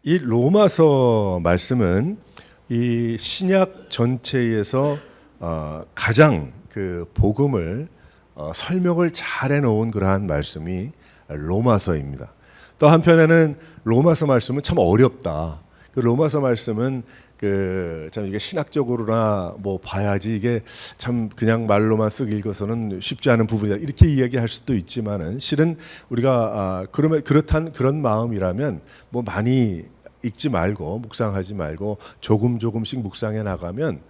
이 로마서 말씀은 이 신약 전체에서 가장 그 복음을 설명을 잘 해놓은 그러한 말씀이 로마서입니다. 또 한편에는 로마서 말씀은 참 어렵다. 그 로마서 말씀은 참 이게 신학적으로나 뭐 봐야지 이게 참 그냥 말로만 쓱 읽어서는 쉽지 않은 부분이다 이렇게 이야기할 수도 있지만은 실은 우리가 그러면 그렇단 그런 마음이라면 뭐 많이 읽지 말고 묵상하지 말고 조금씩 묵상해 나가면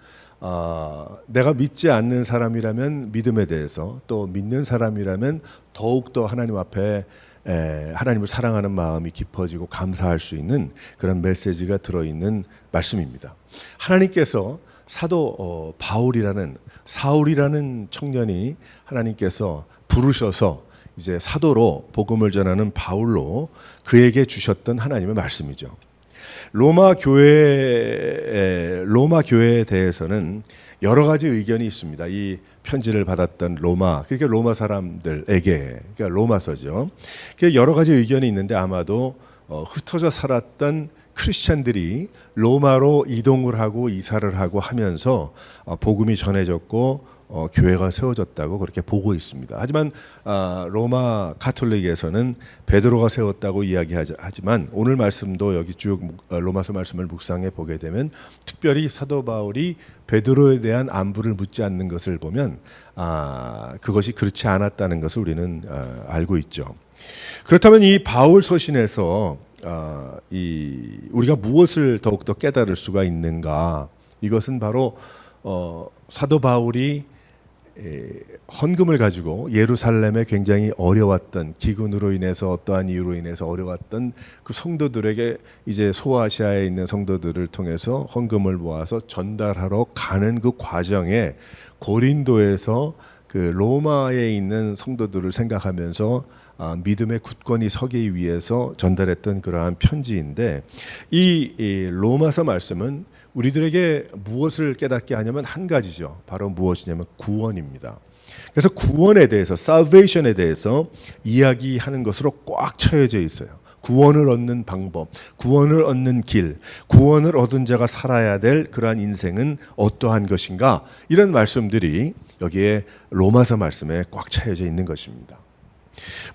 내가 믿지 않는 사람이라면 믿음에 대해서 또 믿는 사람이라면 더욱더 하나님 앞에 하나님을 사랑하는 마음이 깊어지고 감사할 수 있는 그런 메시지가 들어있는 말씀입니다. 하나님께서 사도 사울이라는 청년이 하나님께서 부르셔서 이제 사도로 복음을 전하는 바울로 그에게 주셨던 하나님의 말씀이죠. 로마 교회에 대해서는 여러 가지 의견이 있습니다. 이 편지를 받았던 그러니까 로마 사람들에게, 그러니까 로마서죠. 여러 가지 의견이 있는데 아마도 흩어져 살았던 크리스찬들이 로마로 이동을 하고 이사를 하고 하면서 복음이 전해졌고 교회가 세워졌다고 그렇게 보고 있습니다. 하지만 로마 가톨릭에서는 베드로가 세웠다고 이야기하지만 오늘 말씀도 여기 쭉 로마서 말씀을 묵상해 보게 되면 특별히 사도 바울이 베드로에 대한 안부를 묻지 않는 것을 보면 그것이 그렇지 않았다는 것을 우리는 알고 있죠. 그렇다면 이 바울 서신에서 우리가 무엇을 더욱더 깨달을 수가 있는가? 이것은 바로 사도 바울이 헌금을 가지고 예루살렘에 굉장히 어려웠던 기근으로 인해서 어떠한 이유로 인해서 어려웠던 그 성도들에게 이제 소아시아에 있는 성도들을 통해서 헌금을 모아서 전달하러 가는 그 과정에 고린도에서 그 로마에 있는 성도들을 생각하면서 믿음의 굳건히 서기 위해서 전달했던 그러한 편지인데 이 로마서 말씀은 우리들에게 무엇을 깨닫게 하냐면 한 가지죠. 바로 무엇이냐면 구원입니다. 그래서 구원에 대해서 salvation에 대해서 이야기하는 것으로 꽉 차여져 있어요. 구원을 얻는 방법, 구원을 얻는 길, 구원을 얻은 자가 살아야 될 그러한 인생은 어떠한 것인가 이런 말씀들이 여기에 로마서 말씀에 꽉 차여져 있는 것입니다.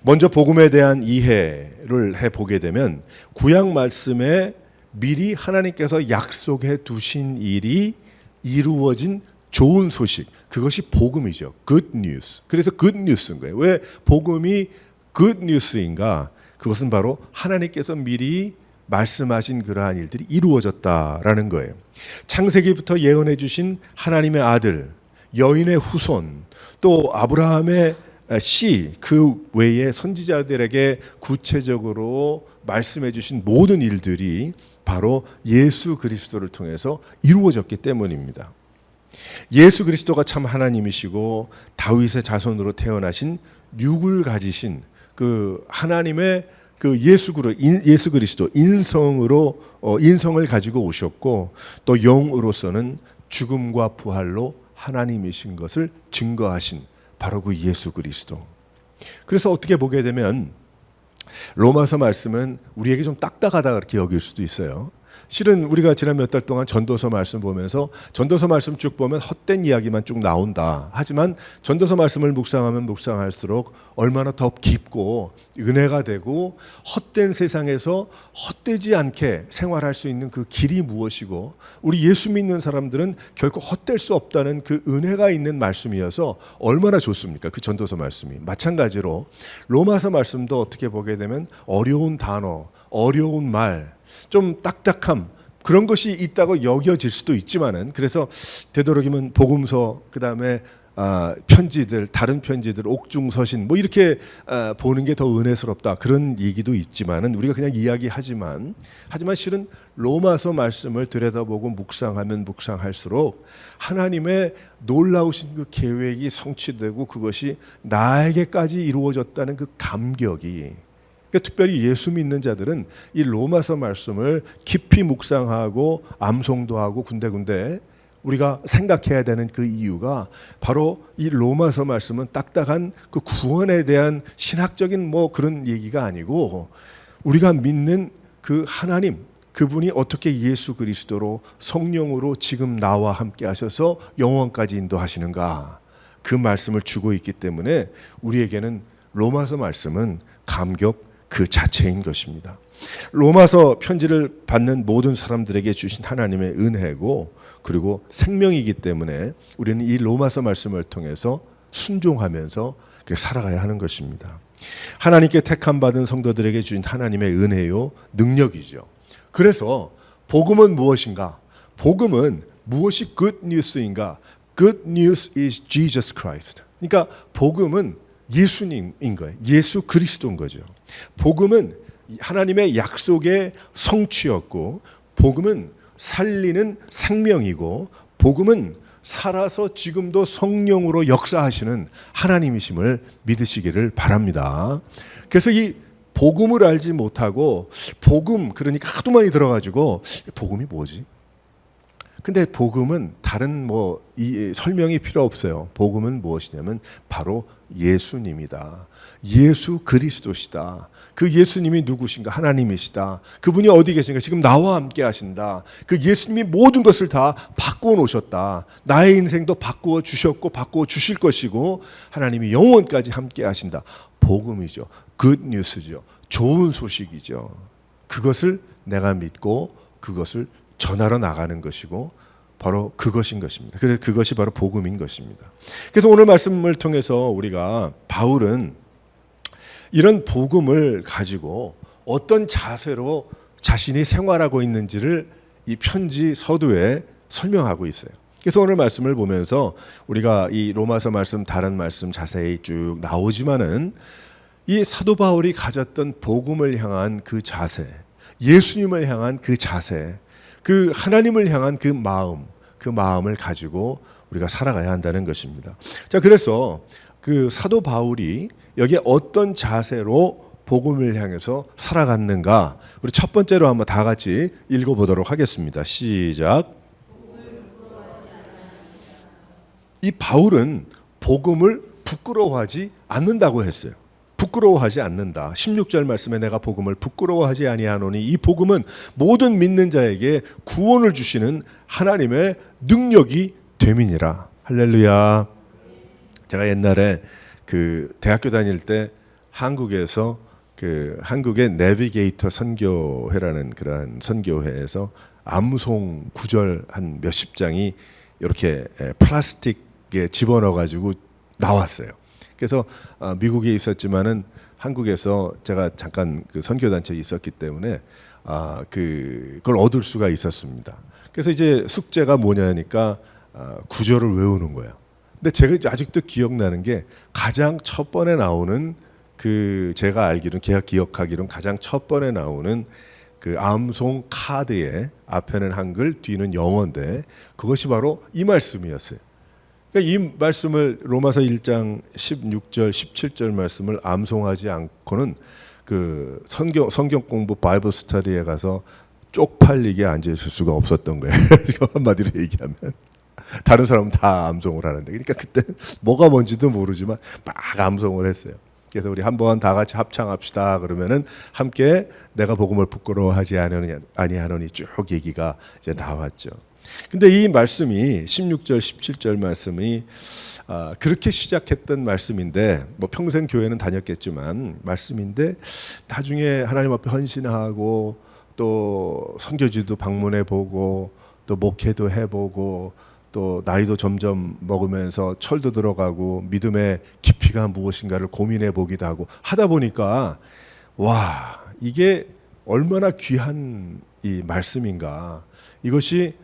먼저 복음에 대한 이해를 해보게 되면 구약 말씀에 미리 하나님께서 약속해 두신 일이 이루어진 좋은 소식, 그것이 복음이죠. Good news. 그래서 good news인 거예요. 왜 복음이 good news인가? 그것은 바로 하나님께서 미리 말씀하신 그러한 일들이 이루어졌다라는 거예요. 창세기부터 예언해 주신 하나님의 아들, 여인의 후손, 또 아브라함의 그 외에 선지자들에게 구체적으로 말씀해 주신 모든 일들이 바로 예수 그리스도를 통해서 이루어졌기 때문입니다. 예수 그리스도가 참 하나님이시고 다윗의 자손으로 태어나신 육을 가지신 그 하나님의 그 예수 그리스도 인성을 가지고 오셨고 또 영으로서는 죽음과 부활로 하나님이신 것을 증거하신 바로 그 예수 그리스도. 그래서 어떻게 보게 되면 로마서 말씀은 우리에게 좀 딱딱하다 그렇게 여길 수도 있어요. 실은 우리가 지난 몇 달 동안 전도서 말씀 보면서 전도서 말씀 쭉 보면 헛된 이야기만 쭉 나온다. 하지만 전도서 말씀을 묵상하면 묵상할수록 얼마나 더 깊고 은혜가 되고 헛된 세상에서 헛되지 않게 생활할 수 있는 그 길이 무엇이고 우리 예수 믿는 사람들은 결코 헛될 수 없다는 그 은혜가 있는 말씀이어서 얼마나 좋습니까? 그 전도서 말씀이. 마찬가지로 로마서 말씀도 어떻게 보게 되면 어려운 단어, 어려운 말, 좀 딱딱함 그런 것이 있다고 여겨질 수도 있지만은 그래서 되도록이면 복음서 그다음에 편지들 다른 편지들 옥중서신 뭐 이렇게 보는 게 더 은혜스럽다 그런 얘기도 있지만은 우리가 그냥 이야기하지만 실은 로마서 말씀을 들여다보고 묵상하면 묵상할수록 하나님의 놀라우신 그 계획이 성취되고 그것이 나에게까지 이루어졌다는 그 감격이 특별히 예수 믿는 자들은 이 로마서 말씀을 깊이 묵상하고 암송도 하고 군데군데 우리가 생각해야 되는 그 이유가 바로 이 로마서 말씀은 딱딱한 그 구원에 대한 신학적인 뭐 그런 얘기가 아니고 우리가 믿는 그 하나님 그분이 어떻게 예수 그리스도로 성령으로 지금 나와 함께 하셔서 영원까지 인도하시는가, 그 말씀을 주고 있기 때문에 우리에게는 로마서 말씀은 감격 그 자체인 것입니다. 로마서 편지를 받는 모든 사람들에게 주신 하나님의 은혜고, 그리고 생명이기 때문에 우리는 이 로마서 말씀을 통해서 순종하면서 살아가야 하는 것입니다. 하나님께 택함 받은 성도들에게 주신 하나님의 은혜요, 능력이죠. 그래서 복음은 무엇인가? 복음은 무엇이 good news인가? Good news is Jesus Christ. 그러니까 복음은 예수님인 거예요. 예수 그리스도인 거죠. 복음은 하나님의 약속의 성취였고, 복음은 살리는 생명이고, 복음은 살아서 지금도 성령으로 역사하시는 하나님이심을 믿으시기를 바랍니다. 그래서 이 복음을 알지 못하고, 복음 그러니까 하도 많이 들어가지고 복음이 뭐지? 근데 복음은 다른 이 설명이 필요 없어요. 복음은 무엇이냐면 바로 예수님이다. 예수 그리스도시다. 그 예수님이 누구신가? 하나님이시다. 그분이 어디 계신가? 지금 나와 함께 하신다. 그 예수님이 모든 것을 다 바꾸어 놓으셨다. 나의 인생도 바꾸어 주셨고 바꾸어 주실 것이고, 하나님이 영원까지 함께 하신다. 복음이죠. 굿 뉴스죠. 좋은 소식이죠. 그것을 내가 믿고 그것을 전하러 나가는 것이고, 바로 그것인 것입니다. 그래서 그것이 바로 복음인 것입니다. 그래서 오늘 말씀을 통해서 우리가 바울은 이런 복음을 가지고 어떤 자세로 자신이 생활하고 있는지를 이 편지 서두에 설명하고 있어요. 그래서 오늘 말씀을 보면서 우리가 이 로마서 말씀, 다른 말씀 자세히 쭉 나오지만은 이 사도 바울이 가졌던 복음을 향한 그 자세, 예수님을 향한 그 자세, 그 하나님을 향한 그 마음을 가지고 우리가 살아가야 한다는 것입니다. 자, 그래서 그 사도 바울이 여기에 어떤 자세로 복음을 향해서 살아갔는가, 우리 첫 번째로 한번 다 같이 읽어보도록 하겠습니다. 시작. 이 바울은 복음을 부끄러워하지 않는다고 했어요. 부끄러워하지 않는다. 16절 말씀에 내가 복음을 부끄러워하지 아니하노니, 이 복음은 모든 믿는 자에게 구원을 주시는 하나님의 능력이 됨이니라. 할렐루야. 제가 옛날에 그 대학교 다닐 때 한국에서 그 한국의 내비게이터 선교회라는 그러한 선교회에서 암송 구절 한 몇십 장이 이렇게 플라스틱에 집어넣어 가지고 나왔어요. 그래서 미국에 있었지만은 한국에서 제가 잠깐 그 선교단체에 있었기 때문에 그걸 얻을 수가 있었습니다. 그래서 이제 숙제가 뭐냐니까 구절을 외우는 거예요. 근데 제가 아직도 기억나는 게 가장 첫 번에 나오는 그 제가 알기로는 기억하기로는 가장 첫 번에 나오는 그 암송 카드에 앞에는 한글, 뒤는 영어인데 그것이 바로 이 말씀이었어요. 그러니까 이 말씀을 로마서 1장 16절, 17절 말씀을 암송하지 않고는 그 성경 공부 바이블 스터디에 가서 쪽팔리게 앉아 있을 수가 없었던 거예요. 한마디로 얘기하면 다른 사람은 다 암송을 하는데, 그러니까 그때 뭐가 뭔지도 모르지만 막 암송을 했어요. 그래서 우리 한번 다 같이 합창합시다 그러면은 함께 내가 복음을 부끄러워하지 아니하노니 쭉 얘기가 이제 나왔죠. 근데 이 말씀이 16절, 17절 말씀이 그렇게 시작했던 말씀인데, 뭐 평생 교회는 다녔겠지만 말씀인데, 나중에 하나님 앞에 헌신하고 또 선교지도 방문해 보고 또 목회도 해보고 또 나이도 점점 먹으면서 철도 들어가고 믿음의 깊이가 무엇인가를 고민해 보기도 하고 하다 보니까, 와, 이게 얼마나 귀한 이 말씀인가. 이것이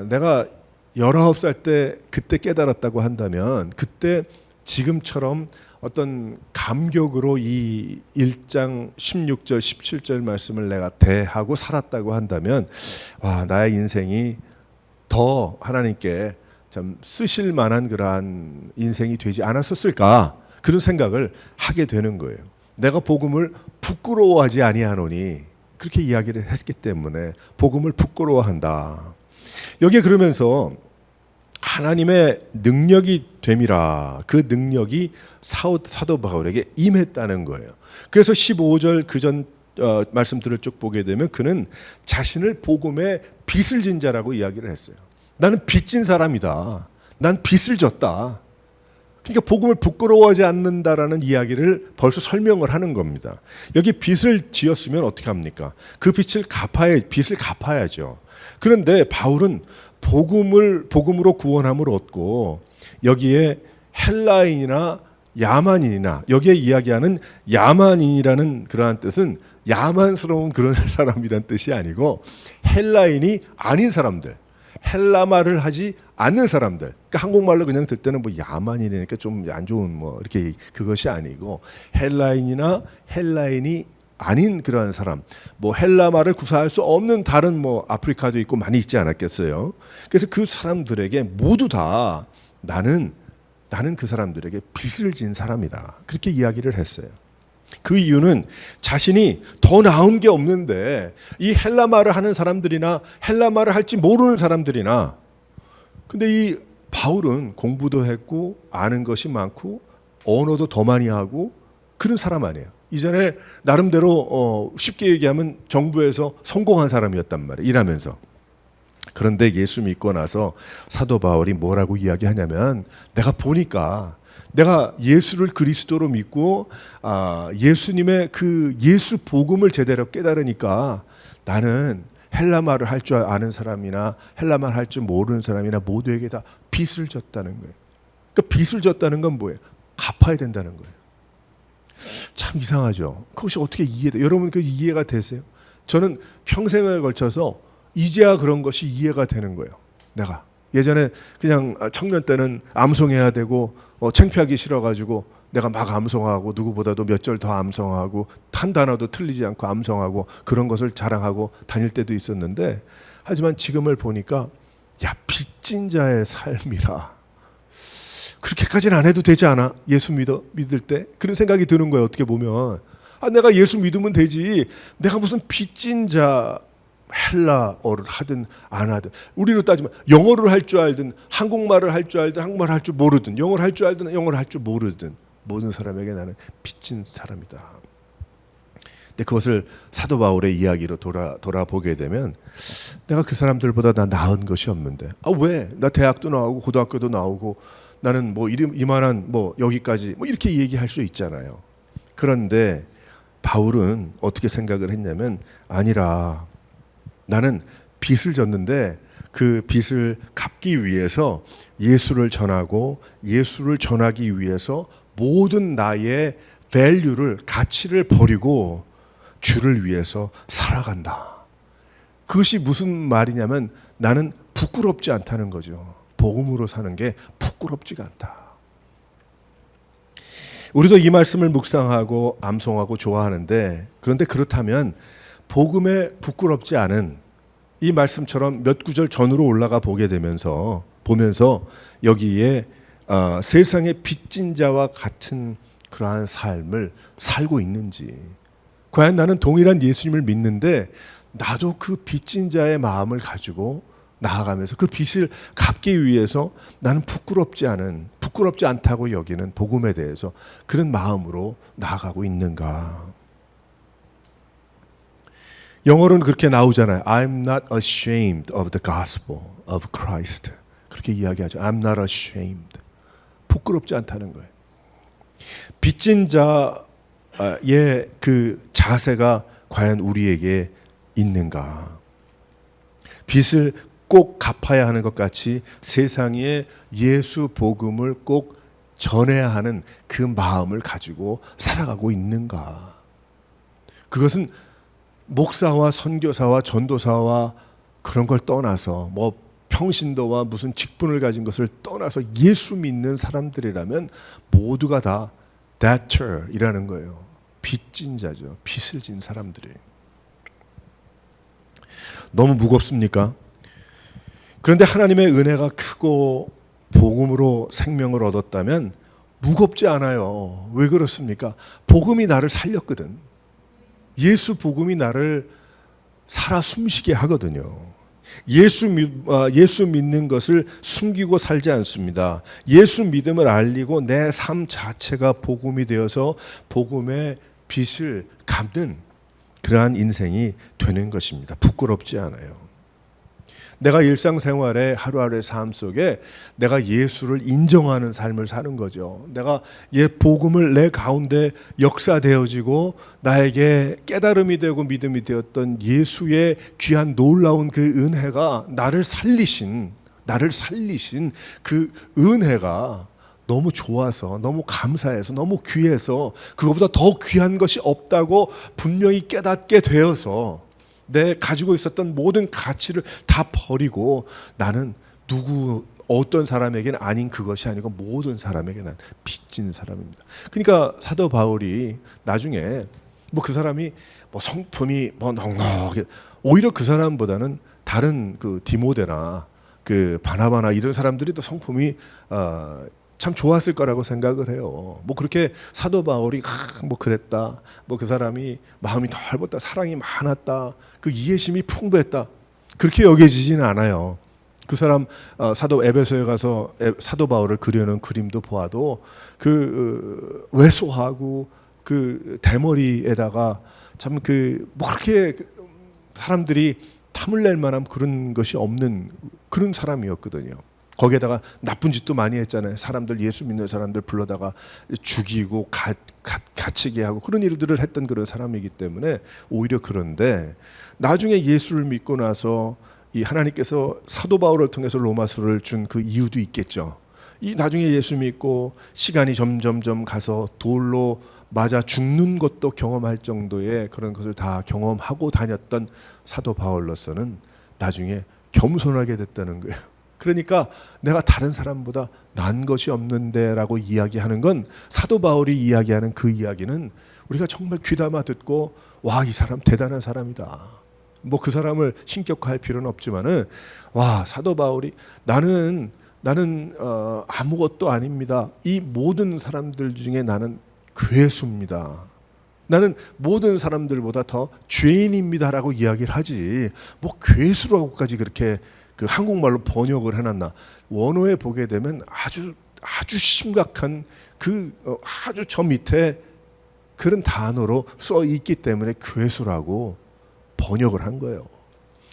내가 19살 때 그때 깨달았다고 한다면, 그때 지금처럼 어떤 감격으로 이 1장 16절 17절 말씀을 내가 대하고 살았다고 한다면, 와, 나의 인생이 더 하나님께 참 쓰실 만한 그러한 인생이 되지 않았었을까, 그런 생각을 하게 되는 거예요. 내가 복음을 부끄러워하지 아니하노니, 그렇게 이야기를 했기 때문에 복음을 부끄러워한다. 여기에 그러면서 하나님의 능력이 됨이라, 그 능력이 사도 바울에게 임했다는 거예요. 그래서 15절 그 전 말씀들을 쭉 보게 되면 그는 자신을 복음의 빚을 진 자라고 이야기를 했어요. 나는 빚진 사람이다. 난 빚을 졌다. 그러니까 복음을 부끄러워하지 않는다라는 이야기를 벌써 설명을 하는 겁니다. 여기 빚을 지었으면 어떻게 합니까? 그 빚을 갚아야죠. 그런데 바울은 복음으로 구원함을 얻고 여기에 헬라인이나 야만인이나 여기에 이야기하는 야만인이라는 그러한 뜻은 야만스러운 그런 사람이란 뜻이 아니고 헬라인이 아닌 사람들, 헬라말을 하지 않는 사람들. 그러니까 한국말로 그냥 듣 때는 뭐 야만인이니까 좀 안 좋은 뭐 이렇게 그것이 아니고 헬라인이나 헬라인이 아닌 그러한 사람, 뭐 헬라말을 구사할 수 없는 다른 뭐 아프리카도 있고 많이 있지 않았겠어요. 그래서 그 사람들에게 모두 다 나는 그 사람들에게 빚을 진 사람이다. 그렇게 이야기를 했어요. 그 이유는 자신이 더 나은 게 없는데 이 헬라말을 하는 사람들이나 헬라말을 할지 모르는 사람들이나 근데 이 바울은 공부도 했고 아는 것이 많고 언어도 더 많이 하고 그런 사람 아니에요. 이전에 나름대로 쉽게 얘기하면 정부에서 성공한 사람이었단 말이에요. 일하면서. 그런데 예수 믿고 나서 사도 바울이 뭐라고 이야기하냐면 내가 보니까 내가 예수를 그리스도로 믿고 예수님의 그 예수 복음을 제대로 깨달으니까 나는 헬라말을 할 줄 아는 사람이나 헬라말 할 줄 모르는 사람이나 모두에게 다 빚을 졌다는 거예요. 그러니까 빚을 졌다는 건 뭐예요? 갚아야 된다는 거예요. 참 이상하죠. 그것이 어떻게 이해돼요? 여러분 그 이해가 되세요? 저는 평생을 걸쳐서 이제야 그런 것이 이해가 되는 거예요. 내가 예전에 그냥 청년 때는 암송해야 되고 창피하기 싫어가지고 내가 막 암송하고 누구보다도 몇 절 더 암송하고 한 단어도 틀리지 않고 암송하고 그런 것을 자랑하고 다닐 때도 있었는데 하지만 지금을 보니까 야 빚진 자의 삶이라 그렇게까지는 안 해도 되지 않아? 예수 믿을 때 그런 생각이 드는 거예요. 어떻게 보면 내가 예수 믿으면 되지 내가 무슨 빚진 자 헬라어를 하든 안 하든 우리로 따지면 영어를 할 줄 알든 한국말을 할 줄 알든 한국말을 할 줄 모르든 영어를 할 줄 알든 영어를 할 줄 모르든 모든 사람에게 나는 빚진 사람이다. 근데 그것을 사도 바울의 이야기로 돌아보게 되면 내가 그 사람들보다 나 나은 것이 없는데 왜? 나 대학도 나오고 고등학교도 나오고 나는 뭐 이만한 뭐 여기까지 뭐 이렇게 얘기할 수 있잖아요. 그런데 바울은 어떻게 생각을 했냐면 아니라 나는 빚을 졌는데 그 빚을 갚기 위해서 예수를 전하고 예수를 전하기 위해서 모든 나의 value를 가치를 버리고 주를 위해서 살아간다. 그것이 무슨 말이냐면 나는 부끄럽지 않다는 거죠. 복음으로 사는 게 부끄럽지가 않다. 우리도 이 말씀을 묵상하고 암송하고 좋아하는데 그런데 그렇다면 복음에 부끄럽지 않은 이 말씀처럼 몇 구절 전으로 올라가 보면서 여기에 세상의 빚진 자와 같은 그러한 삶을 살고 있는지 과연 나는 동일한 예수님을 믿는데 나도 그 빚진 자의 마음을 가지고 나아가면서 그 빚을 갚기 위해서 나는 부끄럽지 않다고 여기는 복음에 대해서 그런 마음으로 나아가고 있는가. 영어로는 그렇게 나오잖아요. I'm not ashamed of the gospel of Christ. 그렇게 이야기하죠. I'm not ashamed. 부끄럽지 않다는 거예요. 빚진 자의 그 자세가 과연 우리에게 있는가. 빚을 꼭 갚아야 하는 것 같이 세상에 예수 복음을 꼭 전해야 하는 그 마음을 가지고 살아가고 있는가. 그것은 목사와 선교사와 전도사와 그런 걸 떠나서 뭐 평신도와 무슨 직분을 가진 것을 떠나서 예수 믿는 사람들이라면 모두가 다 debtor이라는 거예요. 빚진 자죠. 빚을 진 사람들이. 너무 무겁습니까? 그런데 하나님의 은혜가 크고 복음으로 생명을 얻었다면 무겁지 않아요. 왜 그렇습니까? 복음이 나를 살렸거든. 예수 복음이 나를 살아 숨쉬게 하거든요. 예수 믿는 것을 숨기고 살지 않습니다. 예수 믿음을 알리고 내 삶 자체가 복음이 되어서 복음의 빚을 갚는 그러한 인생이 되는 것입니다. 부끄럽지 않아요. 내가 일상생활의 하루하루의 삶 속에 내가 예수를 인정하는 삶을 사는 거죠. 내가 복음을 내 가운데 역사되어지고 나에게 깨달음이 되고 믿음이 되었던 예수의 귀한 놀라운 그 은혜가 나를 살리신 그 은혜가 너무 좋아서, 너무 감사해서, 너무 귀해서, 그것보다 더 귀한 것이 없다고 분명히 깨닫게 되어서 내 가지고 있었던 모든 가치를 다 버리고 나는 어떤 사람에게는 아닌 그것이 아니고 모든 사람에게 난 빚진 사람입니다. 그러니까 사도 바울이 나중에 그 사람이 성품이 넉넉해, 오히려 그 사람보다는 다른 그 디모데나 그 바나바나 이런 사람들이 더 성품이 참 좋았을 거라고 생각을 해요. 그렇게 사도 바울이 그랬다, 그 사람이 마음이 넓었다, 사랑이 많았다, 그 이해심이 풍부했다, 그렇게 여겨지지는 않아요. 그 사람 사도 에베소에 가서 사도 바울을 그려놓은 그림도 보아도 그 왜소하고 그 대머리에다가 참 그렇게 사람들이 탐을 낼 만한 그런 것이 없는 그런 사람이었거든요. 거기에다가 나쁜 짓도 많이 했잖아요. 사람들, 예수 믿는 사람들 불러다가 죽이고 갇히게 하고 그런 일들을 했던 그런 사람이기 때문에 오히려 그런데 나중에 예수를 믿고 나서 이 하나님께서 사도 바울을 통해서 로마서를 준 그 이유도 있겠죠. 이 나중에 예수 믿고 시간이 점점점 가서 돌로 맞아 죽는 것도 경험할 정도의 그런 것을 다 경험하고 다녔던 사도 바울로서는 나중에 겸손하게 됐다는 거예요. 그러니까 내가 다른 사람보다 난 것이 없는데 라고 이야기하는 건, 사도 바울이 이야기하는 그 이야기는 우리가 정말 귀담아 듣고 와, 이 사람 대단한 사람이다, 그 사람을 신격화할 필요는 없지만은 와, 사도 바울이 나는 아무것도 아닙니다, 이 모든 사람들 중에 나는 괴수입니다, 나는 모든 사람들보다 더 죄인입니다라고 이야기를 하지, 괴수라고까지 그렇게 그 한국말로 번역을 해놨나. 원어에 보게 되면 아주 심각한 아주 저 밑에 그런 단어로 써 있기 때문에 괴수라고 번역을 한 거예요.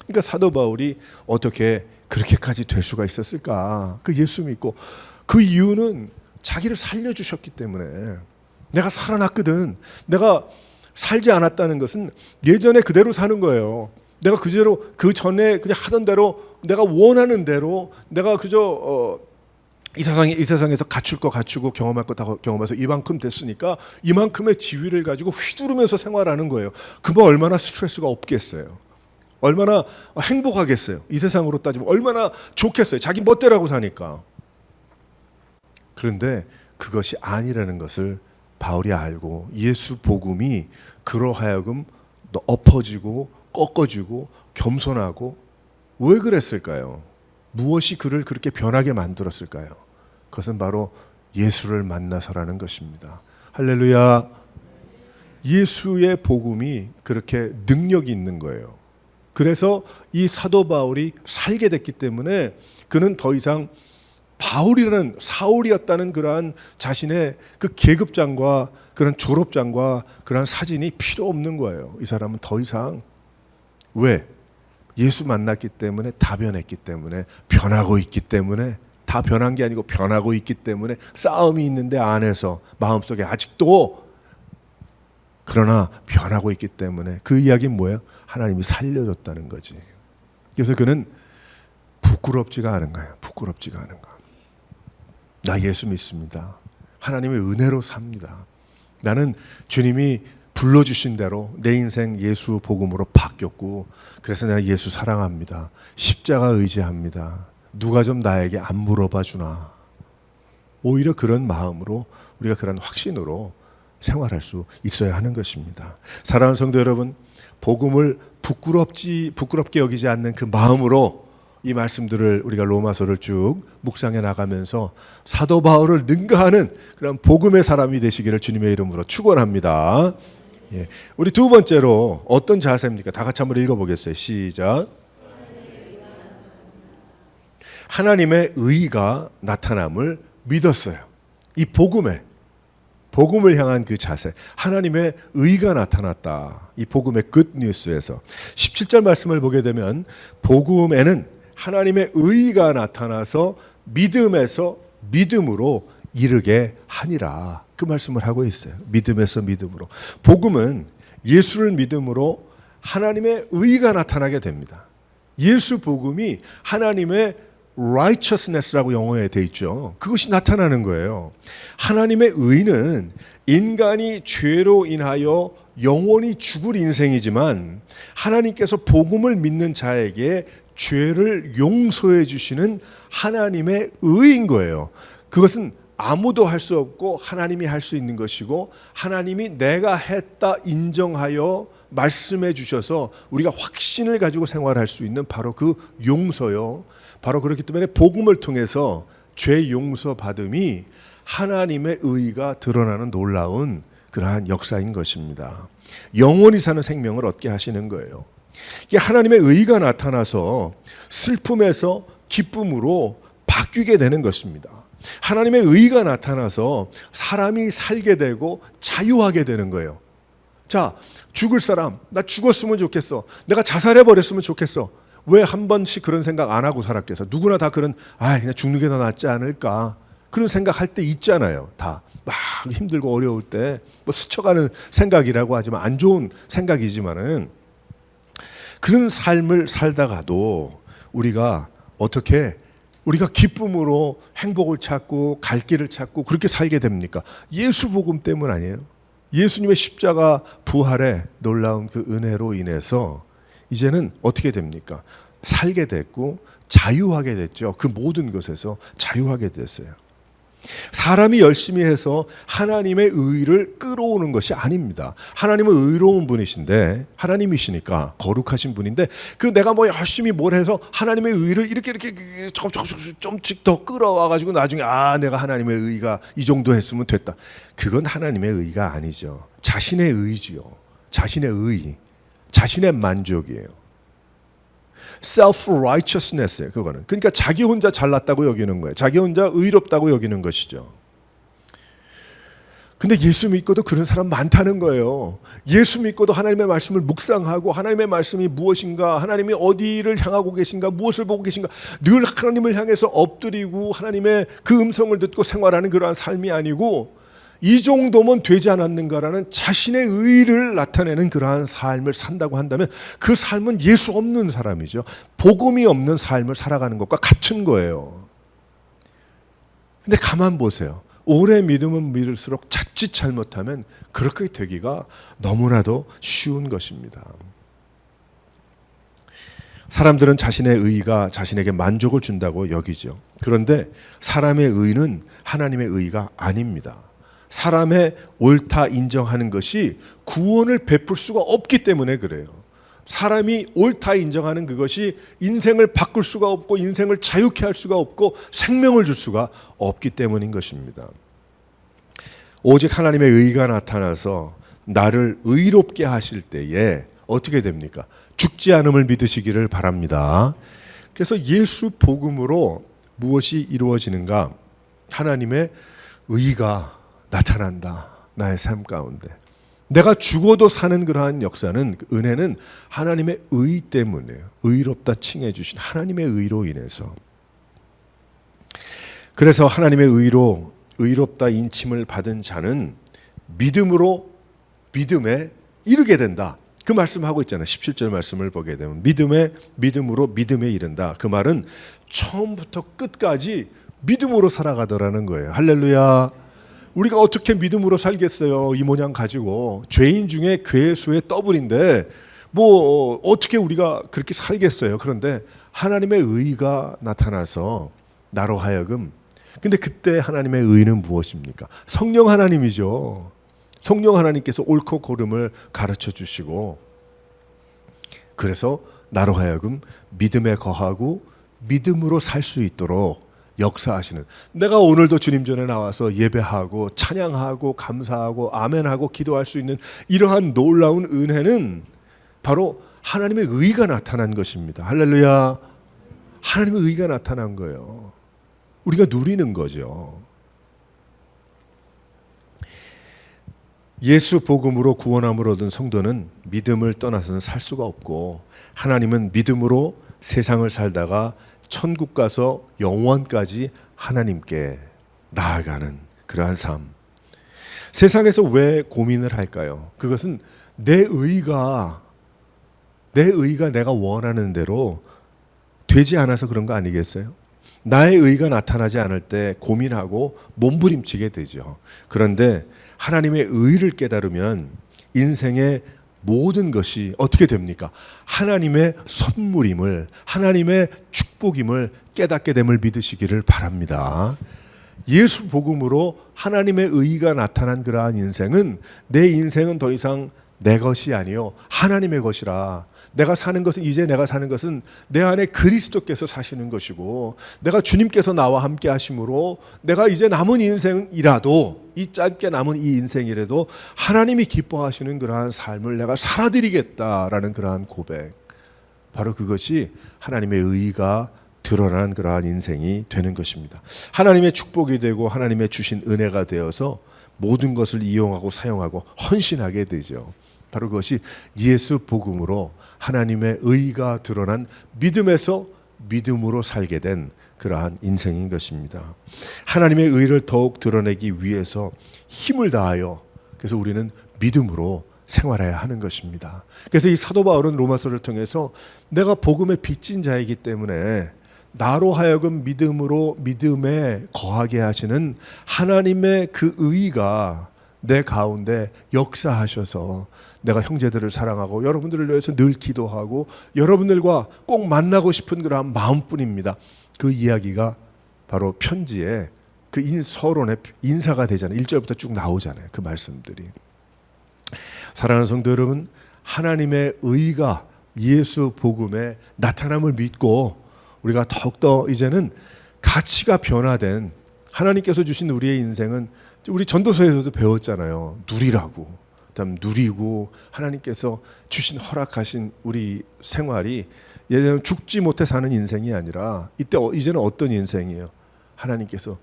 그러니까 사도 바울이 어떻게 그렇게까지 될 수가 있었을까? 그 예수 믿고, 그 이유는 자기를 살려주셨기 때문에. 내가 살아났거든. 내가 살지 않았다는 것은 예전에 그대로 사는 거예요. 내가 그대로 그 전에 그냥 하던 대로, 내가 원하는 대로, 내가 그저 이 세상에서 갖출 거 갖추고 경험할 거 다 경험해서 이만큼 됐으니까 이만큼의 지위를 가지고 휘두르면서 생활하는 거예요. 그거 얼마나 스트레스가 없겠어요. 얼마나 행복하겠어요. 이 세상으로 따지면 얼마나 좋겠어요. 자기 멋대로 하고 사니까. 그런데 그것이 아니라는 것을 바울이 알고, 예수 복음이 그러하여금 엎어지고 꺾어지고 겸손하고, 왜 그랬을까요? 무엇이 그를 그렇게 변하게 만들었을까요? 그것은 바로 예수를 만나서라는 것입니다. 할렐루야. 예수의 복음이 그렇게 능력이 있는 거예요. 그래서 이 사도 바울이 살게 됐기 때문에 그는 더 이상 바울이라는, 사울이었다는 그러한 자신의 그 계급장과 그런 졸업장과 그런 사진이 필요 없는 거예요. 이 사람은 더 이상. 왜? 예수 만났기 때문에, 다 변했기 때문에, 변하고 있기 때문에, 다 변한 게 아니고 변하고 있기 때문에 싸움이 있는데 안에서 마음속에 아직도, 그러나 변하고 있기 때문에. 그 이야기는 뭐예요? 하나님이 살려줬다는 거지. 그래서 그는 부끄럽지가 않은 거예요. 부끄럽지가 않은 거. 나 예수 믿습니다. 하나님의 은혜로 삽니다. 나는 주님이 불러주신 대로 내 인생 예수 복음으로 바뀌었고, 그래서 내가 예수 사랑합니다. 십자가 의지합니다. 누가 좀 나에게 안 물어봐 주나. 오히려 그런 마음으로, 우리가 그런 확신으로 생활할 수 있어야 하는 것입니다. 사랑하는 성도 여러분, 복음을 부끄럽게 여기지 않는 그 마음으로 이 말씀들을 우리가 로마서를 쭉 묵상해 나가면서 사도 바울을 능가하는 그런 복음의 사람이 되시기를 주님의 이름으로 축원합니다. 예. 우리 두 번째로 어떤 자세입니까? 다 같이 한번 읽어보겠어요. 시작. 하나님의 의가 나타남을 믿었어요. 이 복음에 복음을 향한 그 자세, 하나님의 의가 나타났다. 이 복음의 굿 뉴스에서 17절 말씀을 보게 되면 복음에는 하나님의 의가 나타나서 믿음에서 믿음으로 이르게 하니라. 그 말씀을 하고 있어요. 믿음에서 믿음으로. 복음은 예수를 믿음으로 하나님의 의가 나타나게 됩니다. 예수 복음이 하나님의 righteousness라고 영어에 돼 있죠. 그것이 나타나는 거예요. 하나님의 의는 인간이 죄로 인하여 영원히 죽을 인생이지만 하나님께서 복음을 믿는 자에게 죄를 용서해 주시는 하나님의 의인 거예요. 그것은 아무도 할 수 없고 하나님이 할 수 있는 것이고 하나님이 내가 했다 인정하여 말씀해 주셔서 우리가 확신을 가지고 생활할 수 있는 바로 그 용서요. 바로 그렇기 때문에 복음을 통해서 죄 용서 받음이 하나님의 의가 드러나는 놀라운 그러한 역사인 것입니다. 영원히 사는 생명을 얻게 하시는 거예요. 이게 하나님의 의가 나타나서 슬픔에서 기쁨으로 바뀌게 되는 것입니다. 하나님의 의가 나타나서 사람이 살게 되고 자유하게 되는 거예요. 자, 죽을 사람, 나 죽었으면 좋겠어. 내가 자살해버렸으면 좋겠어. 왜 한 번씩 그런 생각 안 하고 살았겠어? 누구나 다 그런, 그냥 죽는 게 더 낫지 않을까. 그런 생각 할 때 있잖아요. 다. 막 힘들고 어려울 때, 뭐 스쳐가는 생각이라고 하지만 안 좋은 생각이지만은 그런 삶을 살다가도 우리가 어떻게 우리가 기쁨으로 행복을 찾고 갈 길을 찾고 그렇게 살게 됩니까? 예수 복음 때문 아니에요. 예수님의 십자가 부활의 놀라운 그 은혜로 인해서 이제는 어떻게 됩니까? 살게 됐고 자유하게 됐죠. 그 모든 것에서 자유하게 됐어요. 사람이 열심히 해서 하나님의 의를 끌어오는 것이 아닙니다. 하나님은 의로운 분이신데 하나님이시니까 거룩하신 분인데 그 내가 뭐 열심히 뭘 해서 하나님의 의를 이렇게 조금씩 더 끌어와 가지고 나중에 내가 하나님의 의가 이 정도 했으면 됐다. 그건 하나님의 의가 아니죠. 자신의 의지요. 자신의 의, 자신의 만족이에요. self-righteousness예요. 그거는. 그러니까 자기 혼자 잘났다고 여기는 거예요. 자기 혼자 의롭다고 여기는 것이죠. 근데 예수 믿고도 그런 사람 많다는 거예요. 예수 믿고도 하나님의 말씀을 묵상하고 하나님의 말씀이 무엇인가, 하나님이 어디를 향하고 계신가, 무엇을 보고 계신가 늘 하나님을 향해서 엎드리고 하나님의 그 음성을 듣고 생활하는 그러한 삶이 아니고 이 정도면 되지 않았는가라는 자신의 의를 나타내는 그러한 삶을 산다고 한다면 그 삶은 예수 없는 사람이죠. 복음이 없는 삶을 살아가는 것과 같은 거예요. 근데 가만 보세요. 오래 믿으면 믿을수록 자칫 잘못하면 그렇게 되기가 너무나도 쉬운 것입니다. 사람들은 자신의 의가 자신에게 만족을 준다고 여기죠. 그런데 사람의 의는 하나님의 의가 아닙니다. 사람의 옳다 인정하는 것이 구원을 베풀 수가 없기 때문에 그래요. 사람이 옳다 인정하는 그것이 인생을 바꿀 수가 없고 인생을 자유케 할 수가 없고 생명을 줄 수가 없기 때문인 것입니다. 오직 하나님의 의가 나타나서 나를 의롭게 하실 때에 어떻게 됩니까? 죽지 않음을 믿으시기를 바랍니다. 그래서 예수 복음으로 무엇이 이루어지는가? 하나님의 의가 나타난다. 나의 삶 가운데. 내가 죽어도 사는 그러한 역사는, 은혜는 하나님의 의 때문이에요. 의롭다 칭해 주신 하나님의 의로 인해서. 그래서 하나님의 의로 의롭다 인침을 받은 자는 믿음으로 믿음에 이르게 된다. 그 말씀하고 있잖아요. 17절 말씀을 보게 되면 믿음으로 믿음에 이른다. 그 말은 처음부터 끝까지 믿음으로 살아가더라는 거예요. 할렐루야. 우리가 어떻게 믿음으로 살겠어요? 이 모양 가지고. 죄인 중에 괴수의 더블인데 뭐 어떻게 우리가 그렇게 살겠어요? 그런데 하나님의 의가 나타나서 나로 하여금, 근데 그때 하나님의 의는 무엇입니까? 성령 하나님이죠. 성령 하나님께서 옳고 고름을 가르쳐 주시고, 그래서 나로 하여금 믿음에 거하고 믿음으로 살 수 있도록 역사하시는, 내가 오늘도 주님 전에 나와서 예배하고 찬양하고 감사하고 아멘하고 기도할 수 있는 이러한 놀라운 은혜는 바로 하나님의 의가 나타난 것입니다. 할렐루야. 하나님의 의가 나타난 거예요. 우리가 누리는 거죠. 예수 복음으로 구원함을 얻은 성도는 믿음을 떠나서는 살 수가 없고, 하나님은 믿음으로 세상을 살다가 천국 가서 영원까지 하나님께 나아가는 그러한 삶. 세상에서 왜 고민을 할까요? 그것은 내 의가 내가 원하는 대로 되지 않아서 그런 거 아니겠어요? 나의 의가 나타나지 않을 때 고민하고 몸부림치게 되죠. 그런데 하나님의 의를 깨달으면 인생의 모든 것이 어떻게 됩니까? 하나님의 선물임을, 하나님의 축복임을 깨닫게 됨을 믿으시기를 바랍니다. 예수 복음으로 하나님의 의가 나타난 그러한 인생은, 내 인생은 더 이상 내 것이 아니요 하나님의 것이라. 내가 사는 것은, 이제 내가 사는 것은 내 안에 그리스도께서 사시는 것이고, 내가 주님께서 나와 함께 하심으로 내가 이제 남은 인생이라도, 이 짧게 남은 이 인생이라도 하나님이 기뻐하시는 그러한 삶을 내가 살아드리겠다라는 그러한 고백, 바로 그것이 하나님의 의가 드러난 그러한 인생이 되는 것입니다. 하나님의 축복이 되고 하나님의 주신 은혜가 되어서 모든 것을 이용하고 사용하고 헌신하게 되죠. 바로 그것이 예수 복음으로 하나님의 의가 드러난 믿음에서 믿음으로 살게 된 그러한 인생인 것입니다. 하나님의 의를 더욱 드러내기 위해서 힘을 다하여, 그래서 우리는 믿음으로 생활해야 하는 것입니다. 그래서 이 사도 바울은 로마서를 통해서 내가 복음의 빚진 자이기 때문에 나로 하여금 믿음에 거하게 하시는 하나님의 그 의가 내 가운데 역사하셔서 내가 형제들을 사랑하고 여러분들을 위해서 늘 기도하고 여러분들과 꼭 만나고 싶은 그러한 마음뿐입니다. 그 이야기가 바로 편지에 그 서론의 인사가 되잖아요. 1절부터 쭉 나오잖아요. 그 말씀들이. 사랑하는 성도 여러분, 하나님의 의가 예수 복음의 나타남을 믿고 우리가 더욱더 이제는 가치가 변화된, 하나님께서 주신 우리의 인생은 우리 전도서에서도 배웠잖아요. 누리라고. 그다음 누리고, 하나님께서 주신 허락하신 우리 생활이 예전에 죽지 못해 사는 인생이 아니라 이제는 어떤 인생이에요? 하나님께서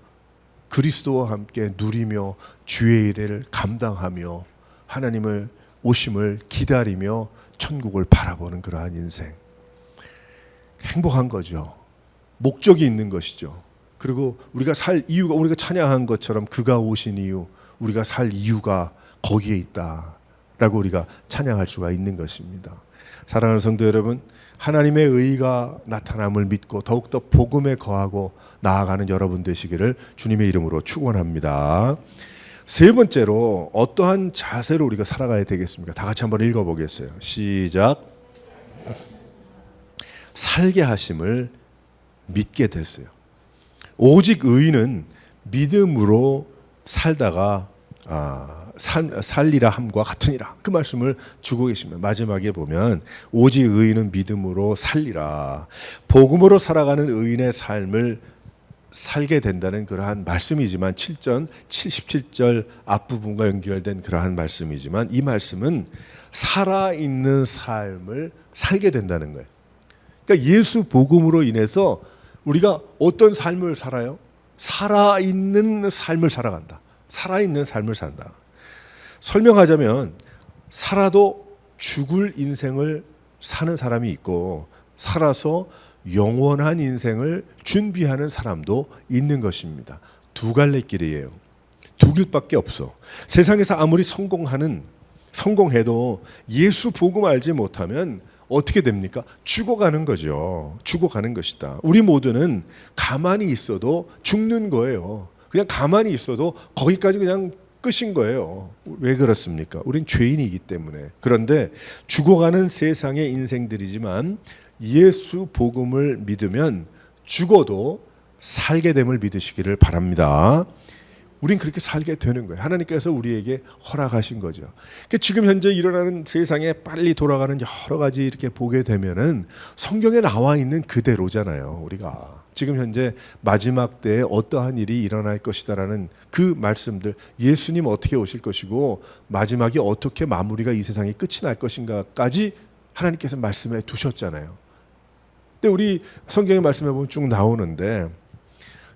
그리스도와 함께 누리며 주의 일을 감당하며 하나님을 오심을 기다리며 천국을 바라보는 그러한 인생. 행복한 거죠. 목적이 있는 것이죠. 그리고 우리가 살 이유가, 우리가 찬양한 것처럼 그가 오신 이유, 우리가 살 이유가 거기에 있다라고 우리가 찬양할 수가 있는 것입니다. 사랑하는 성도 여러분, 하나님의 의가 나타남을 믿고 더욱더 복음에 거하고 나아가는 여러분 되시기를 주님의 이름으로 축원합니다. 세 번째로, 어떠한 자세로 우리가 살아가야 되겠습니까? 다 같이 한번 읽어보겠어요. 시작. 살게 하심을 믿게 됐어요. 오직 의인은 믿음으로 살다가 살리라 함과 같으니라. 그 말씀을 주고 계십니다. 마지막에 보면 오직 의인은 믿음으로 살리라. 복음으로 살아가는 의인의 삶을 살게 된다는 그러한 말씀이지만 77절 앞부분과 연결된 그러한 말씀이지만, 이 말씀은 살아있는 삶을 살게 된다는 거예요. 그러니까 예수 복음으로 인해서 우리가 어떤 삶을 살아요? 살아있는 삶을 살아간다. 살아있는 삶을 산다. 설명하자면 살아도 죽을 인생을 사는 사람이 있고, 살아서 영원한 인생을 준비하는 사람도 있는 것입니다. 두 갈래 길이에요. 두 길밖에 없어. 세상에서 아무리 성공해도 예수 복음 알지 못하면 어떻게 됩니까? 죽어가는 거죠. 죽어가는 것이다. 우리 모두는 가만히 있어도 죽는 거예요. 그냥 가만히 있어도 거기까지 그냥 끝인 거예요. 왜 그렇습니까? 우린 죄인이기 때문에. 그런데 죽어가는 세상의 인생들이지만 예수 복음을 믿으면 죽어도 살게 됨을 믿으시기를 바랍니다. 우린 그렇게 살게 되는 거예요. 하나님께서 우리에게 허락하신 거죠. 그러니까 지금 현재 일어나는 세상에 빨리 돌아가는 여러 가지 이렇게 보게 되면은 성경에 나와 있는 그대로잖아요. 우리가 지금 현재 마지막 때에 어떠한 일이 일어날 것이다라는 그 말씀들, 예수님 어떻게 오실 것이고 마지막이 어떻게 마무리가 이 세상이 끝이 날 것인가까지 하나님께서 말씀해 두셨잖아요. 근데 우리 성경의 말씀에 보면 쭉 나오는데,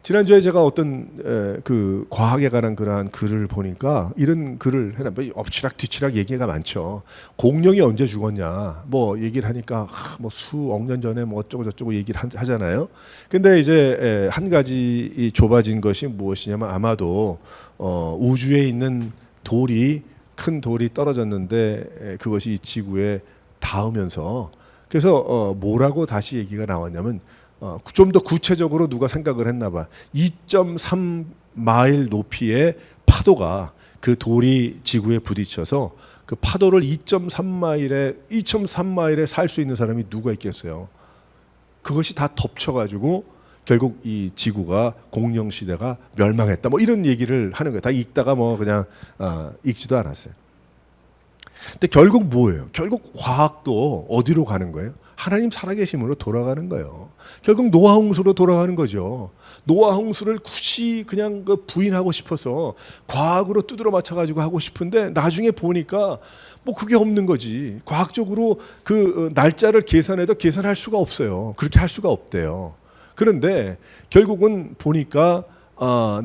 지난주에 제가 어떤 그 과학에 관한 그러한 글을 보니까 이런 글을 해놔. 엎치락 뒤치락 얘기가 많죠. 공룡이 언제 죽었냐 뭐 얘기를 하니까 뭐 수억 년 전에 뭐 어쩌고 저쩌고 얘기를 하잖아요. 근데 이제 한 가지 이 좁아진 것이 무엇이냐면 아마도 우주에 있는 돌이 큰 돌이 떨어졌는데 그것이 이 지구에 닿으면서 그래서 뭐라고 다시 얘기가 나왔냐면 좀 더 구체적으로 누가 생각을 했나 봐. 2.3마일 높이의 파도가 그 돌이 지구에 부딪혀서 그 파도를 2.3마일에 살 수 있는 사람이 누가 있겠어요. 그것이 다 덮쳐가지고 결국 이 지구가 공룡 시대가 멸망했다. 뭐 이런 얘기를 하는 거예요. 다 읽다가 뭐 그냥 읽지도 않았어요. 근데 결국 뭐예요? 결국 과학도 어디로 가는 거예요? 하나님 살아계심으로 돌아가는 거예요. 결국 노아 홍수로 돌아가는 거죠. 노아 홍수를 굳이 그냥 부인하고 싶어서 과학으로 두드러 맞춰가지고 하고 싶은데 나중에 보니까 뭐 그게 없는 거지. 과학적으로 그 날짜를 계산해도 계산할 수가 없어요. 그렇게 할 수가 없대요. 그런데 결국은 보니까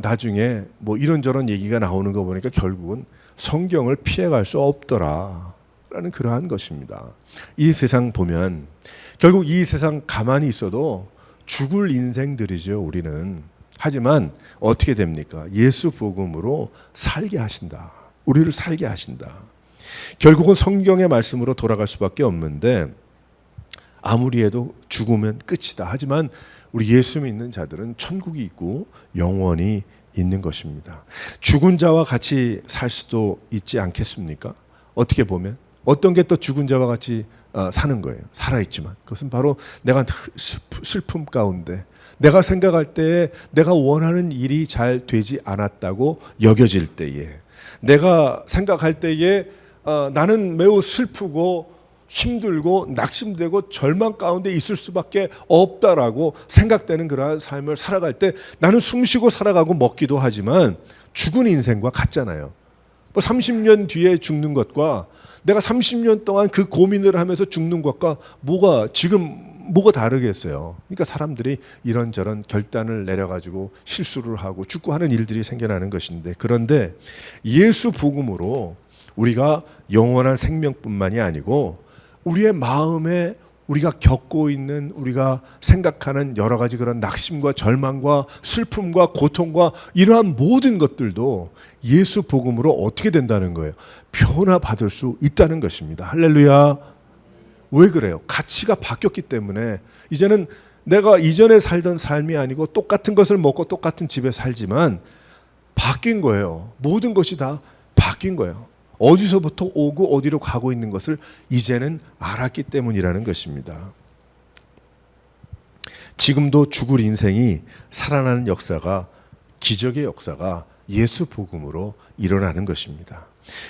나중에 뭐 이런저런 얘기가 나오는 거 보니까 결국은 성경을 피해갈 수 없더라라는 그러한 것입니다. 이 세상 보면 결국 이 세상 가만히 있어도 죽을 인생들이죠, 우리는. 하지만 어떻게 됩니까? 예수 복음으로 살게 하신다. 우리를 살게 하신다. 결국은 성경의 말씀으로 돌아갈 수밖에 없는데 아무리 해도 죽으면 끝이다. 하지만 우리 예수 믿는 자들은 천국이 있고 영원히 있는 것입니다. 죽은 자와 같이 살 수도 있지 않겠습니까? 어떻게 보면 어떤 게 또 죽은 자와 같이 사는 거예요. 살아있지만 그것은 바로 내가 슬픔 가운데 내가 생각할 때에 내가 원하는 일이 잘 되지 않았다고 여겨질 때에 내가 생각할 때에 나는 매우 슬프고 힘들고 낙심되고 절망 가운데 있을 수밖에 없다라고 생각되는 그러한 삶을 살아갈 때 나는 숨쉬고 살아가고 먹기도 하지만 죽은 인생과 같잖아요. 뭐 30년 뒤에 죽는 것과 내가 30년 동안 그 고민을 하면서 죽는 것과 뭐가 다르겠어요. 그러니까 사람들이 이런저런 결단을 내려가지고 실수를 하고 죽고 하는 일들이 생겨나는 것인데 그런데 예수 복음으로 우리가 영원한 생명뿐만이 아니고 우리의 마음에 우리가 겪고 있는 우리가 생각하는 여러 가지 그런 낙심과 절망과 슬픔과 고통과 이러한 모든 것들도 예수 복음으로 어떻게 된다는 거예요? 변화받을 수 있다는 것입니다. 할렐루야. 왜 그래요? 가치가 바뀌었기 때문에 이제는 내가 이전에 살던 삶이 아니고 똑같은 것을 먹고 똑같은 집에 살지만 바뀐 거예요. 모든 것이 다 바뀐 거예요. 어디서부터 오고 어디로 가고 있는 것을 이제는 알았기 때문이라는 것입니다. 지금도 죽을 인생이 살아나는 역사가 기적의 역사가 예수 복음으로 일어나는 것입니다.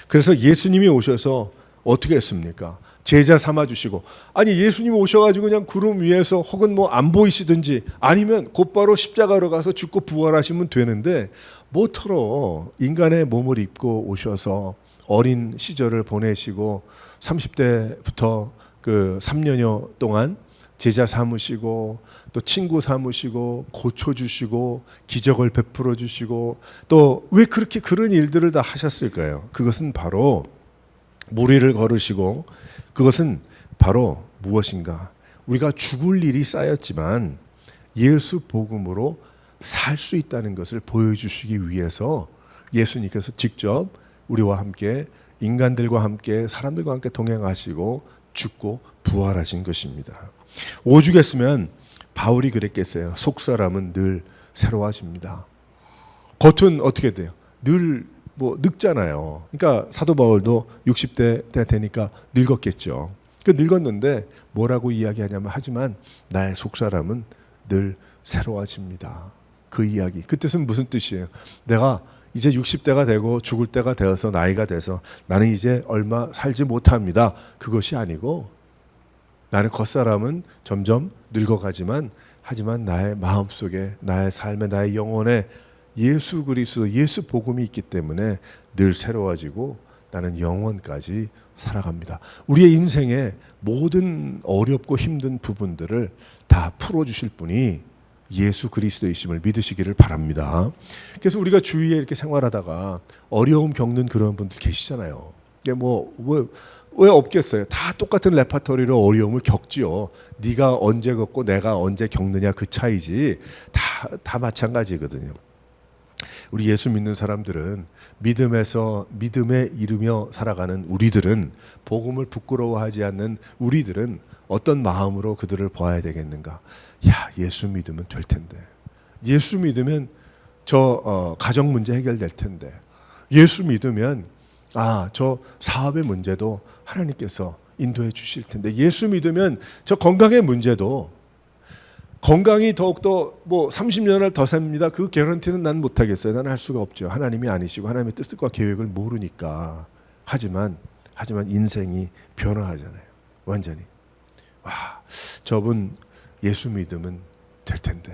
그래서 예수님이 오셔서 어떻게 했습니까? 제자 삼아주시고 아니 예수님 오셔가지고 그냥 구름 위에서 혹은 뭐 안 보이시든지 아니면 곧바로 십자가로 가서 죽고 부활하시면 되는데 뭐처럼 인간의 몸을 입고 오셔서 어린 시절을 보내시고 30대부터 그 3년여 동안 제자 삼으시고 또 친구 삼으시고 고쳐주시고 기적을 베풀어 주시고 또 왜 그렇게 그런 일들을 다 하셨을까요? 그것은 바로 물 위를 걸으시고 그것은 바로 무엇인가? 우리가 죽을 일이 쌓였지만 예수 복음으로 살 수 있다는 것을 보여주시기 위해서 예수님께서 직접 우리와 함께 인간들과 함께 사람들과 함께 동행하시고 죽고 부활하신 것입니다. 오죽했으면 바울이 그랬겠어요. 속사람은 늘 새로워집니다. 겉은 어떻게 돼요? 늘 뭐 늙잖아요. 그러니까 사도 바울도 60대 되니까 늙었겠죠. 그 늙었는데 뭐라고 이야기하냐면 하지만 나의 속사람은 늘 새로워집니다. 그 이야기. 그 뜻은 무슨 뜻이에요? 내가 이제 60대가 되고 죽을 때가 되어서 나이가 돼서 나는 이제 얼마 살지 못합니다. 그것이 아니고 나는 겉사람은 점점 늙어가지만 하지만 나의 마음속에 나의 삶에 나의 영혼에 예수 그리스도 예수 복음이 있기 때문에 늘 새로워지고 나는 영원까지 살아갑니다. 우리의 인생의 모든 어렵고 힘든 부분들을 다 풀어주실 분이 예수 그리스도이심을 믿으시기를 바랍니다. 그래서 우리가 주위에 이렇게 생활하다가 어려움 겪는 그런 분들 계시잖아요. 이게 왜 없겠어요? 다 똑같은 레파토리로 어려움을 겪지요. 네가 언제 겪고 내가 언제 겪느냐 그 차이지 다 마찬가지거든요. 우리 예수 믿는 사람들은 믿음에 이르며 살아가는 우리들은, 복음을 부끄러워하지 않는 우리들은 어떤 마음으로 그들을 봐야 되겠는가? 야, 예수 믿으면 될 텐데. 예수 믿으면 저 가정 문제 해결될 텐데. 예수 믿으면 저 사업의 문제도 하나님께서 인도해 주실 텐데. 예수 믿으면 저 건강의 문제도, 건강이 더욱더 30년을 더 삽니다. 그 개런티는 난 못하겠어요. 나는 할 수가 없죠. 하나님이 아니시고 하나님의 뜻과 계획을 모르니까. 하지만 인생이 변화하잖아요. 완전히. 저분 예수 믿으면 될 텐데.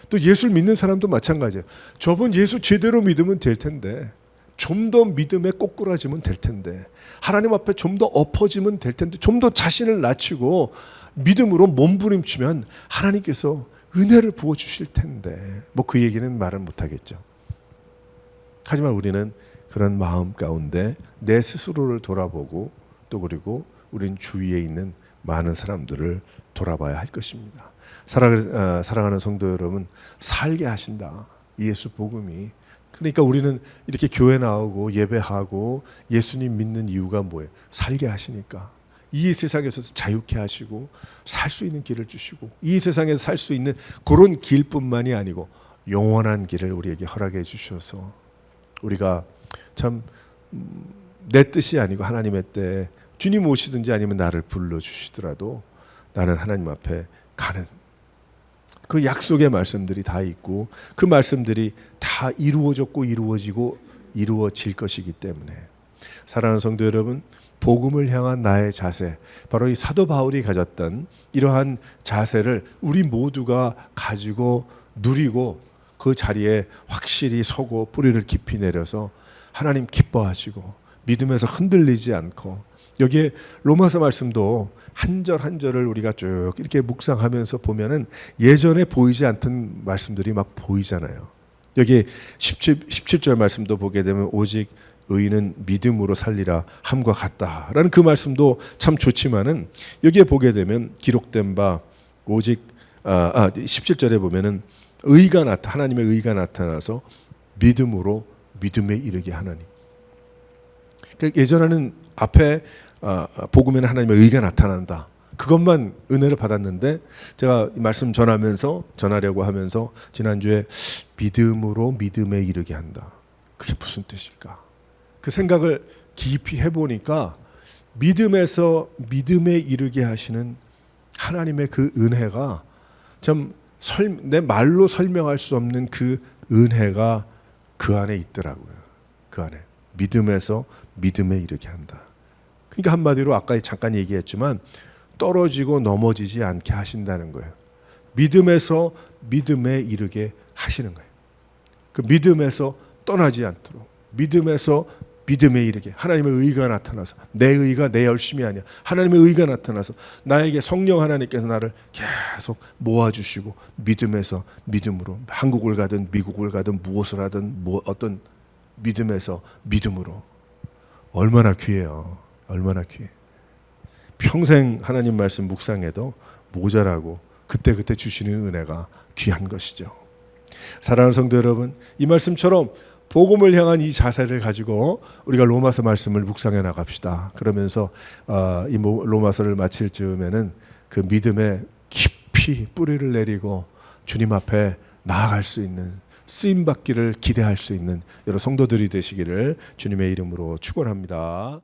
또 예수 믿는 사람도 마찬가지예요. 저분 예수 제대로 믿으면 될 텐데. 좀 더 믿음에 꼬꾸라지면 될 텐데. 하나님 앞에 좀 더 엎어지면 될 텐데. 좀 더 자신을 낮추고 믿음으로 몸부림치면 하나님께서 은혜를 부어주실 텐데. 그 얘기는 말은 못하겠죠. 하지만 우리는 그런 마음 가운데 내 스스로를 돌아보고, 또 그리고 우린 주위에 있는 많은 사람들을 돌아봐야 할 것입니다. 사랑하는 성도 여러분, 살게 하신다, 예수 복음이. 그러니까 우리는 이렇게 교회 나오고 예배하고 예수님 믿는 이유가 뭐예요? 살게 하시니까. 이 세상에서도 자유케 하시고 살 수 있는 길을 주시고, 이 세상에서 살 수 있는 그런 길뿐만이 아니고 영원한 길을 우리에게 허락해 주셔서, 우리가 참 내 뜻이 아니고 하나님의 때에 주님 오시든지 아니면 나를 불러주시더라도 나는 하나님 앞에 가는 그 약속의 말씀들이 다 있고, 그 말씀들이 다 이루어졌고 이루어지고 이루어질 것이기 때문에, 사랑하는 성도 여러분, 복음을 향한 나의 자세, 바로 이 사도 바울이 가졌던 이러한 자세를 우리 모두가 가지고 누리고, 그 자리에 확실히 서고 뿌리를 깊이 내려서 하나님 기뻐하시고 믿음에서 흔들리지 않고, 여기에 로마서 말씀도 한 절 한 절을 우리가 쭉 이렇게 묵상하면서 보면은 예전에 보이지 않던 말씀들이 막 보이잖아요. 여기 17절 말씀도 보게 되면 오직 의인은 믿음으로 살리라 함과 같다라는 그 말씀도 참 좋지만은, 여기에 보게 되면 기록된 바 오직 17절에 보면은 하나님의 의가 나타나서 믿음으로 믿음에 이르게 하나니. 예전에는 앞에 복음에는 하나님의 의가 나타난다, 그것만 은혜를 받았는데, 제가 이 말씀 전하려고 하면서 지난주에 믿음으로 믿음에 이르게 한다, 그게 무슨 뜻일까? 그 생각을 깊이 해보니까 믿음에서 믿음에 이르게 하시는 하나님의 그 은혜가 참 내 말로 설명할 수 없는 그 은혜가 그 안에 있더라고요. 그 안에 믿음에서 믿음에 이르게 한다. 그러니까 한마디로 아까 잠깐 얘기했지만 떨어지고 넘어지지 않게 하신다는 거예요. 믿음에서 믿음에 이르게 하시는 거예요. 그 믿음에서 떠나지 않도록, 믿음에서 믿음에 이르게 하나님의 의가 나타나서, 내 의가 내 열심이 아니야, 하나님의 의가 나타나서 나에게 성령 하나님께서 나를 계속 모아주시고 믿음에서 믿음으로, 한국을 가든 미국을 가든 무엇을 하든 어떤 믿음에서 믿음으로. 얼마나 귀해요. 얼마나 귀해. 평생 하나님 말씀 묵상해도 모자라고 그때그때 주시는 은혜가 귀한 것이죠. 사랑하는 성도 여러분, 이 말씀처럼 복음을 향한 이 자세를 가지고 우리가 로마서 말씀을 묵상해 나갑시다. 그러면서 이 로마서를 마칠 즈음에는 그 믿음에 깊이 뿌리를 내리고 주님 앞에 나아갈 수 있는, 쓰임받기를 기대할 수 있는 여러 성도들이 되시기를 주님의 이름으로 축원합니다.